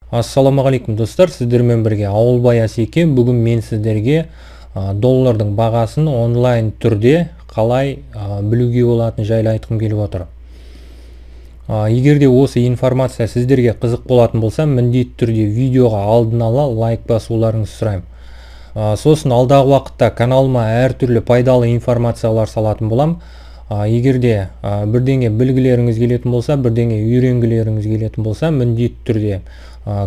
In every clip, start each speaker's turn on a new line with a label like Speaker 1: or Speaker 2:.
Speaker 1: Ассаламағалейкум достар, сіздермен бірге Ауылбай Асеке. Бүгін мен сіздерге доллардың бағасын онлайн түрде қалай білуге болатын жайлы айтқым келіп отыр. Егер де осы информация сіздерге қызық болатын болса, міндетті түрде видеоға алдын ала лайк басуларыңызды сұраймын. Сосын алдағы уақытта каналыма әртүрлі пайдалы информациялар салатын болам. Егер де бірдеңе білгілеріңіз келетін болса, бірдеңе үйренгілеріңіз келетін болса, міндетті түрде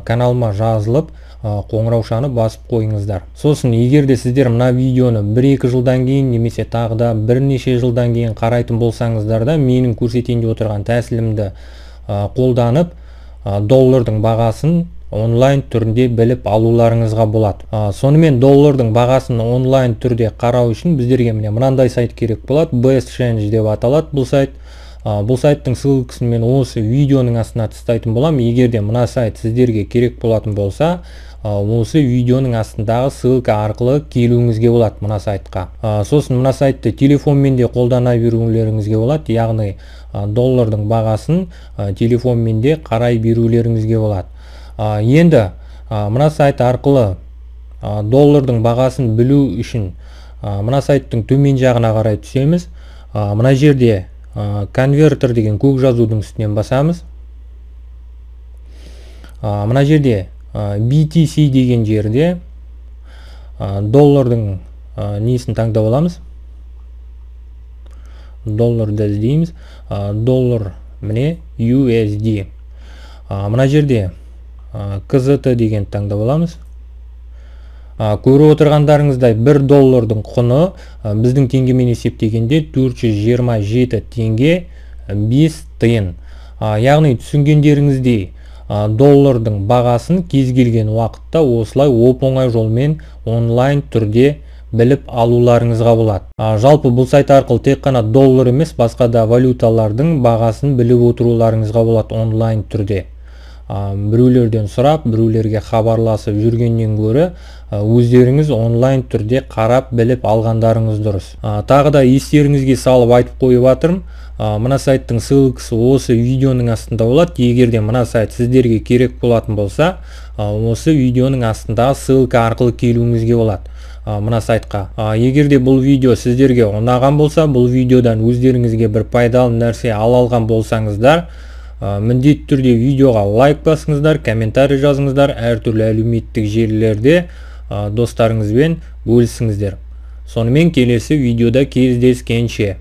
Speaker 1: каналыма жазылып қоңыраушаны басып қойыңыздар. Сосын егер де сіздер мына видеоны 1-2 жылдан кейін немесе тағы да бірнеше жылдан кейін қарайтын болсаңыздар да, менің көрсетейін деп отырған тәсілімді қолданып доллардың бағасын онлайн түрінде біліп алуларыңызға болады. Сонымен доллардың бағасын онлайн түрде қарау үшін біздерге мынандай сайт керек болады. BestChange деп аталады бұл сайт. Бұл сайттың ссылкасын мен осы видеоның астына тастайтын болам. Егер де мына сайт сіздерге керек болатын болса, осы видеоның астындағы ссылка арқылы келуіңізге болады мына сайтқа. Сосын мына сайтты телефонмен де қолдана берулеріңізге болады, яғни доллардың бағасын телефонмен де қарай берулеріңізге болады. Енді мына сайт арқылы доллардың бағасын білу үшін мына сайттың төмен жағына қарай түсеміз. Мына жерде конвертер деген көк жазудың үстінен басамыз. Мына жерде BTC деген жерде доллардың несін таңдап аламыз. Долларды іздейміз. Доллар міне USD. Мына жерде KZT деген таңдап аламыз. Көріп отырғандарыңыздай 1 доллардың құны біздің теңгемен есептегенде 427 теңге 5 тиын. Яғни түсінгендеріңіздей доллардың бағасын кез келген уақытта осылай оп-оңай жолмен онлайн түрде біліп алуларыңызға болады. Жалпы бұл сайт арқылы тек қана доллар емес, басқа да валюталардың бағасын біліп отыруларыңызға болады онлайн түрде. Біреулерден сұрап, біреулерге хабарласып жүргеннен гөрі өздеріңіз онлайн түрде қарап біліп алғандарыңыз дұрыс. Тағы да естеріңізге салып айтып қойып жатырмын. Мына сайттың ссылкасы осы видеоның астында болады. Егер де мына сайт сіздерге керек болатын болса, осы видеоның астындағы ссылка арқылы келуіңізге болады мына сайтқа. Егер де бұл видео сіздерге ұнаған болса, бұл видеодан өздеріңізге бір пайдалы нәрсе ала алған болсаңыздар, міндетті түрде видеоға лайк басыңыздар, комментарий жазыңыздар, әртүрлі әлеуметтік желілерде достарыңызбен бөлісіңіздер. Сонымен келесі видеода кездескенше.